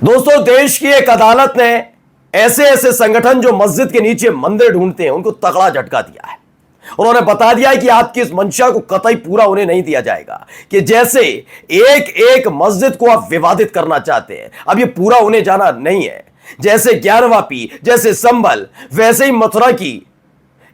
दोस्तों, देश की एक अदालत ने ऐसे ऐसे संगठन जो मस्जिद के नीचे मंदिर ढूंढते हैं उनको तगड़ा झटका दिया है। उन्होंने बता दिया है कि आपकी इस मंशा को कतई पूरा होने नहीं दिया जाएगा। कि जैसे एक एक मस्जिद को आप विवादित करना चाहते हैं, अब ये पूरा होने जाना नहीं है। जैसे ज्ञानवापी, जैसे संभल, वैसे ही मथुरा की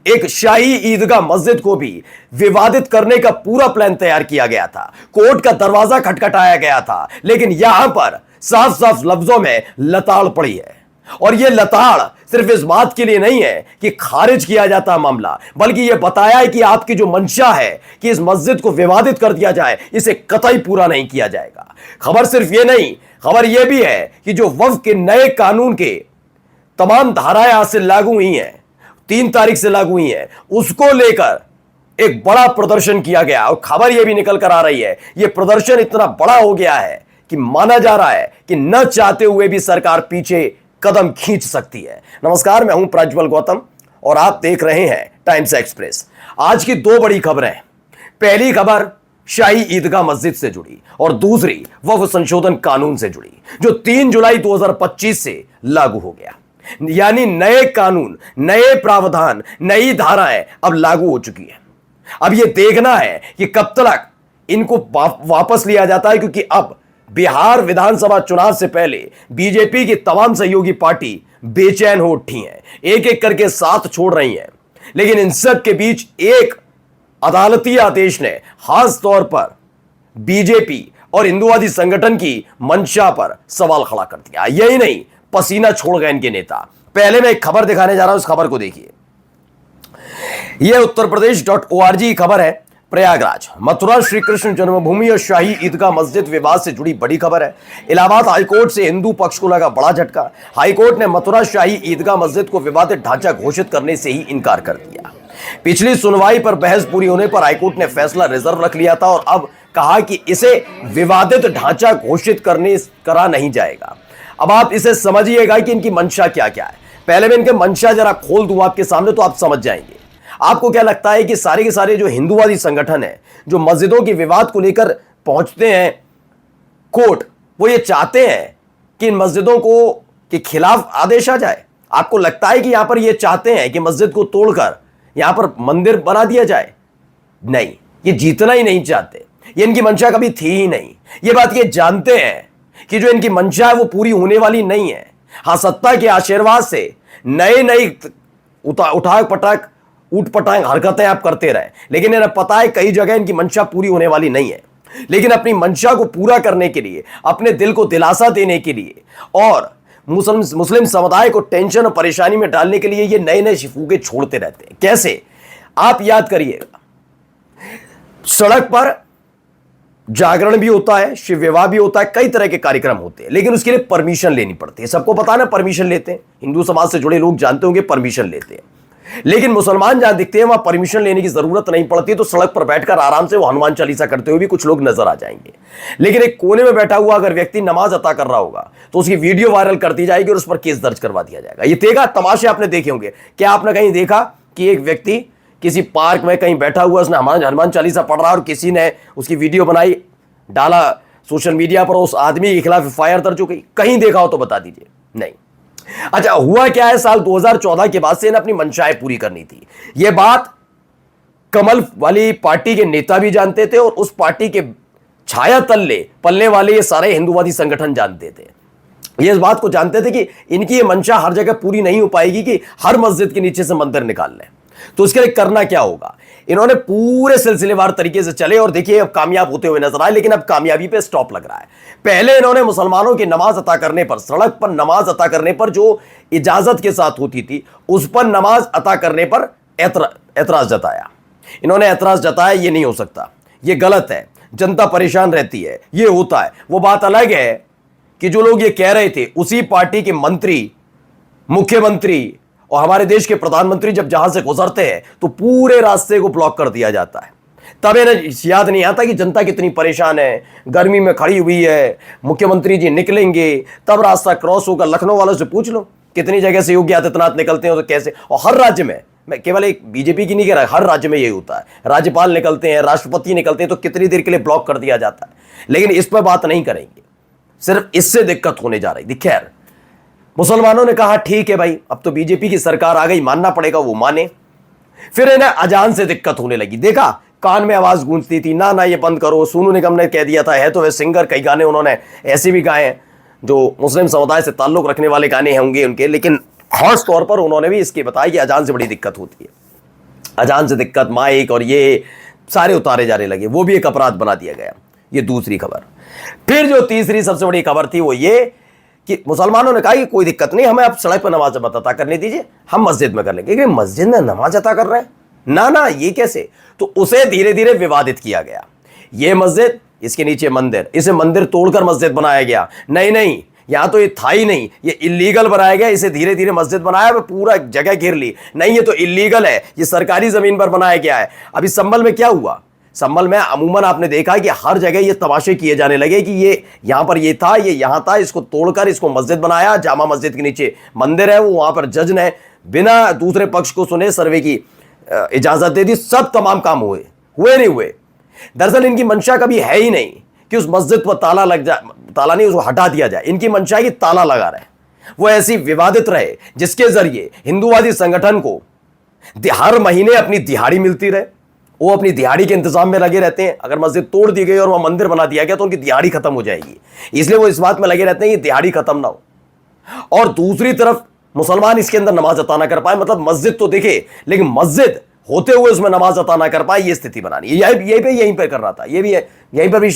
एक शाही ईदगाह मस्जिद को भी विवादित करने का पूरा प्लान तैयार किया गया था। कोर्ट का दरवाजा खटखटाया गया था, लेकिन यहां पर साफ साफ लफ्जों में लताड़ पड़ी है। और यह लताड़ सिर्फ इस बात के लिए नहीं है कि खारिज किया जाता मामला, बल्कि यह बताया है कि आपकी जो मंशा है कि इस मस्जिद को विवादित कर दिया जाए, इसे कतई पूरा नहीं किया जाएगा। खबर सिर्फ यह नहीं, खबर यह भी है कि जो वक्फ के नए कानून के तमाम धाराएं आज से लागू हुई हैं, 3 तारीख से लागू हुई है, उसको लेकर एक बड़ा प्रदर्शन किया गया। और खबर यह भी निकल कर आ रही है, यह प्रदर्शन इतना बड़ा हो गया है कि माना जा रहा है कि न चाहते हुए भी सरकार पीछे कदम खींच सकती है। नमस्कार, मैं हूं प्रज्वल गौतम और आप देख रहे हैं टाइम्स एक्सप्रेस। आज की 2 बड़ी खबरें। पहली खबर शाही ईदगाह मस्जिद से जुड़ी और दूसरी वक्फ संशोधन कानून से जुड़ी, जो 3 जुलाई 2025 से लागू हो गया। यानी नए कानून, नए प्रावधान, नई धाराएं अब लागू हो चुकी है। अब यह देखना है कि कब तक इनको वापस लिया जाता है, क्योंकि अब बिहार विधानसभा चुनाव से पहले बीजेपी की तमाम सहयोगी पार्टी बेचैन हो उठी हैं, एक एक करके साथ छोड़ रही हैं। लेकिन इन सब के बीच एक अदालती आदेश ने खास तौर पर बीजेपी और हिंदूवादी संगठन की मंशा पर सवाल खड़ा कर दिया। यही नहीं, पसीना छोड़ गए इनके नेता। पहले मैं एक खबर दिखाने जा रहा हूं, उस खबर को देखिए। यह उत्तरप्रदेश.org की खबर है। प्रयागराज, मथुरा श्री कृष्ण जन्मभूमि और शाही ईदगाह मस्जिद विवाद से जुड़ी बड़ी खबर है। इलाहाबाद हाईकोर्ट से हिंदू पक्ष को लगा बड़ा झटका। हाईकोर्ट ने मथुरा शाही ईदगाह मस्जिद को विवादित ढांचा घोषित करने से ही इनकार कर दिया। पिछली सुनवाई पर बहस पूरी होने पर हाईकोर्ट ने फैसला रिजर्व रख लिया था और अब कहा कि इसे विवादित ढांचा घोषित करा नहीं जाएगा। अब आप इसे समझिएगा कि इनकी मंशा क्या क्या है। पहले मैं इनके मंशा जरा खोल दूं आपके सामने तो आप समझ जाएंगे। आपको क्या लगता है कि सारे के सारे जो हिंदूवादी संगठन है, जो मस्जिदों के विवाद को लेकर पहुंचते हैं कोर्ट, वो ये चाहते हैं कि इन मस्जिदों को के खिलाफ आदेश आ जाए? आपको लगता है कि यहां पर ये चाहते हैं कि मस्जिद को तोड़कर यहां पर मंदिर बना दिया जाए? नहीं, ये जीतना ही नहीं चाहते। ये इनकी मंशा कभी थी ही नहीं। ये बात ये जानते हैं कि जो इनकी मंशा है वो पूरी होने वाली नहीं है। हां, सत्ता के आशीर्वाद से नए नए ऊट पटांग हरकतें आप करते रहे, लेकिन इन्हें पता है कई जगह इनकी मंशा पूरी होने वाली नहीं है। लेकिन अपनी मंशा को पूरा करने के लिए, अपने दिल को दिलासा देने के लिए और मुस्लिम समुदाय को टेंशन और परेशानी में डालने के लिए ये नए नए शिफूके छोड़ते रहते हैं। कैसे? आप याद करिएगा, सड़क पर जागरण भी होता है, शिव विवाह भी होता है, कई तरह के कार्यक्रम होते हैं, लेकिन उसके लिए परमिशन लेनी पड़ती है। सबको पता है ना, परमिशन लेते हैं। हिंदू समाज से जुड़े लोग जानते होंगे परमिशन लेते हैं। लेकिन मुसलमान जहां दिखते हैं वहां परमिशन लेने की जरूरत नहीं पड़ती, तो सड़क पर बैठकर आराम से वो हनुमान चालीसा करते हुए भी कुछ लोग नजर आ जाएंगे। लेकिन एक कोने में बैठा हुआ अगर व्यक्ति नमाज अता कर रहा होगा तो उसकी वीडियो वायरल कर दी जाएगी और उस पर केस दर्ज करवा दिया जाएगा। ये देखा तमाशे आपने देखे होंगे। क्या आपने कहीं देखा कि एक व्यक्ति किसी पार्क में कहीं बैठा हुआ, उसने हनुमान चालीसा पढ़ रहा और किसी ने उसकी वीडियो बनाई, डाला सोशल मीडिया पर, उस आदमी के खिलाफ एफआईआर दर्ज हो गई? कहीं देखा हो तो बता दीजिए। नहीं। अच्छा, हुआ क्या है, साल 2014 के बाद से इन्हें अपनी मंशाएं पूरी करनी थी। यह बात कमल वाली पार्टी के नेता भी जानते थे और उस पार्टी के छाया तले पलने वाले ये सारे हिंदूवादी संगठन जानते थे। ये इस बात को जानते थे कि इनकी ये मंशा हर जगह पूरी नहीं हो पाएगी कि हर मस्जिद के नीचे से मंदिर निकाल लें। तो उसके लिए करना क्या होगा? इन्होंने पूरे सिलसिलेवार तरीके से चले और देखिए अब कामयाब होते हुए नजर आए, लेकिन अब कामयाबी पे स्टॉप लग रहा है। पहले इन्होंने मुसलमानों की नमाज अता करने पर, सड़क पर नमाज अता करने पर जो इजाजत के साथ होती थी, उस पर नमाज अता करने पर एतराज जताया। इन्होंने एतराज जताया ये नहीं हो सकता, ये गलत है, जनता परेशान रहती है, ये होता है। वो बात अलग है कि जो लोग ये कह रहे थे, उसी पार्टी के मंत्री, मुख्यमंत्री और हमारे देश के प्रधानमंत्री जब जहां से गुजरते हैं तो पूरे रास्ते को ब्लॉक कर दिया जाता है। तब इन्हें याद नहीं आता कि जनता कितनी परेशान है, गर्मी में खड़ी हुई है, मुख्यमंत्री जी निकलेंगे तब रास्ता क्रॉस होगा। लखनऊ वालों से पूछ लो कितनी जगह से योगी आदित्यनाथ निकलते हैं तो कैसे। और हर राज्य में, मैं केवल एक बीजेपी की नहीं कह रहा, हर राज्य में यही होता है। राज्यपाल निकलते हैं, राष्ट्रपति निकलते हैं तो कितनी देर के लिए ब्लॉक कर दिया जाता है। लेकिन इस पर बात नहीं करेंगे। सिर्फ इससे दिक्कत होने जा रही थी। खैर, मुसलमानों ने कहा ठीक है भाई, अब तो बीजेपी की सरकार आ गई, मानना पड़ेगा, वो माने। फिर इन्हें अजान से दिक्कत होने लगी। देखा, कान में आवाज गूंजती थी, ना ना ये बंद करो। सोनू निगम ने कह दिया था, है तो वे सिंगर, कई गाने उन्होंने ऐसे भी गाए हैं जो मुस्लिम समुदाय से ताल्लुक रखने वाले गाने होंगे उनके, लेकिन खास तौर पर उन्होंने भी इसके बताया कि अजान से बड़ी दिक्कत होती है। अजान से दिक्कत, माइक और ये सारे उतारे जाने लगे, वो भी एक अपराध बना दिया गया। ये दूसरी खबर। फिर जो तीसरी सबसे बड़ी खबर थी वो ये कि मुसलमानों ने कहा कि कोई दिक्कत नहीं, हमें आप सड़क पर नमाज मत अता करने दीजिए, हम मस्जिद में कर लेंगे। कि मस्जिद में नमाज अता कर रहे हैं, ना ना ये कैसे। तो उसे धीरे धीरे विवादित किया गया। ये मस्जिद, इसके नीचे मंदिर, इसे मंदिर तोड़कर मस्जिद बनाया गया। नहीं नहीं, यहां तो ये था ही नहीं, ये इलीगल बनाया गया, इसे धीरे धीरे मस्जिद बनाया, पूरा जगह घेर ली। नहीं, ये तो इलीगल है, ये सरकारी जमीन पर बनाया गया है। अभी संभल में क्या हुआ, संभल में अमूमन आपने देखा कि हर जगह ये तमाशे किए जाने लगे कि ये यहां पर ये था, ये यहां था, इसको तोड़कर इसको मस्जिद बनाया। जामा मस्जिद के नीचे मंदिर है, वो वहां पर जज ने बिना दूसरे पक्ष को सुने सर्वे की इजाजत दे दी। सब तमाम काम हुए नहीं हुए। दरअसल इनकी मंशा कभी है ही नहीं कि उस मस्जिद पर ताला लग जाए, ताला नहीं, उसको हटा दिया जाए। इनकी मंशा की ताला लगा रहे, वो ऐसी विवादित रहे जिसके जरिए हिंदूवादी संगठन को हर महीने अपनी दिहाड़ी मिलती रहे। वो अपनी दिहाड़ी के इंतजाम में लगे रहते हैं। अगर मस्जिद तोड़ दी गई और वह मंदिर बना दिया गया तो उनकी दिहाड़ी खत्म हो जाएगी, इसलिए वो इस बात में लगे रहते हैं कि दिहाड़ी खत्म ना हो। और दूसरी तरफ मुसलमान इसके अंदर नमाज अता ना कर पाए, मतलब मस्जिद तो दिखे लेकिन मस्जिद होते हुए उसमें नमाज अता ना कर पाए, ये स्थिति बनानी। यहीं पे कर रहा था, ये भी है, यहीं पर भी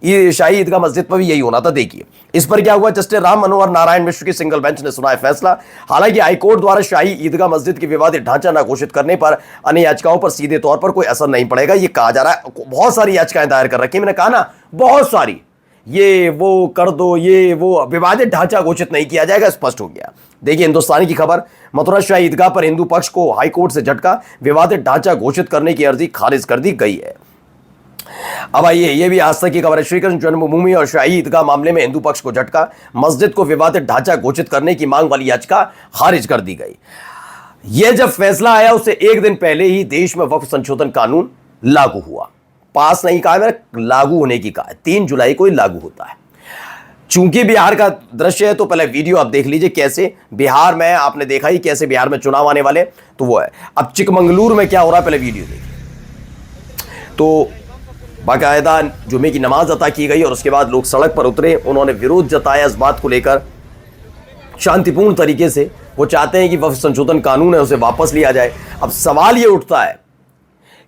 ये शाही ईदगाह मस्जिद पर भी यही होना था। देखिए इस पर क्या हुआ। जस्टिस राम मनोहर नारायण मिश्र की सिंगल बेंच ने सुनाया फैसला। हालांकि हाईकोर्ट द्वारा शाही ईदगाह मस्जिद की विवादित ढांचा न घोषित करने पर अन्य याचिकाओं पर सीधे तौर पर कोई असर नहीं पड़ेगा, ये कहा जा रहा है। बहुत सारी याचिकाएं दायर कर रखी, मैंने कहा ना, बहुत सारी, ये वो कर दो, ये वो, विवादित ढांचा घोषित नहीं किया जाएगा, स्पष्ट हो गया। देखिए हिंदुस्तानी की खबर, मथुरा शाही ईदगाह पर हिंदू पक्ष को हाईकोर्ट से झटका, विवादित ढांचा घोषित करने की अर्जी खारिज कर दी गई है। अब आइए, ये भी आज तक की खबर है। श्रीकृष्ण जन्मभूमि और शाही ईदगाह मामले में हिंदू पक्ष को झटका, मस्जिद को विवादित ढांचा घोषित करने की मांग वाली याचिका खारिज कर दी गई। यह जब फैसला आया उससे एक दिन पहले ही देश में वक्फ संशोधन कानून लागू हुआ। पास नहीं कहा मैंने, लागू होने की कहा। 3 जुलाई को ही लागू होता है। चूंकि बिहार का दृश्य है तो पहले वीडियो आप देख लीजिए कैसे बिहार में, आपने देखा ही कैसे बिहार में चुनाव आने वाले, तो वो है। अब चिकमंगलुरु में क्या हो रहा है, पहले वीडियो देखिए। तो बाकायदा जुमे की नमाज अता की गई और उसके बाद लोग सड़क पर उतरे, उन्होंने विरोध जताया इस बात को लेकर शांतिपूर्ण तरीके से। वो चाहते हैं कि वक्फ संशोधन कानून है उसे वापस लिया जाए। अब सवाल ये उठता है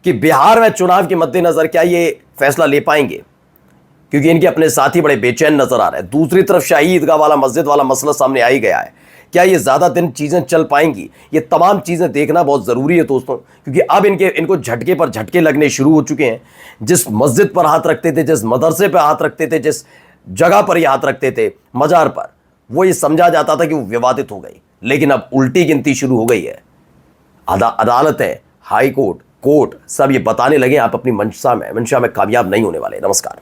कि बिहार में चुनाव के मद्देनजर क्या ये फैसला ले पाएंगे, क्योंकि इनके अपने साथी बड़े बेचैन नजर आ रहे हैं। दूसरी तरफ शाही ईदगाह वाला मस्जिद वाला मसला सामने आ ही गया है। क्या ये ज्यादा दिन चीजें चल पाएंगी, ये तमाम चीजें देखना बहुत जरूरी है दोस्तों, क्योंकि अब इनको झटके पर झटके लगने शुरू हो चुके हैं। जिस मस्जिद पर हाथ रखते थे, जिस मदरसे पर हाथ रखते थे, जिस जगह पर ये हाथ रखते थे, मजार पर, वो ये समझा जाता था कि वो विवादित हो गई, लेकिन अब उल्टी गिनती शुरू हो गई है। अदालतें, हाई कोर्ट, कोर्ट सब ये बताने लगे आप अपनी मंशा में कामयाब नहीं होने वाले। नमस्कार।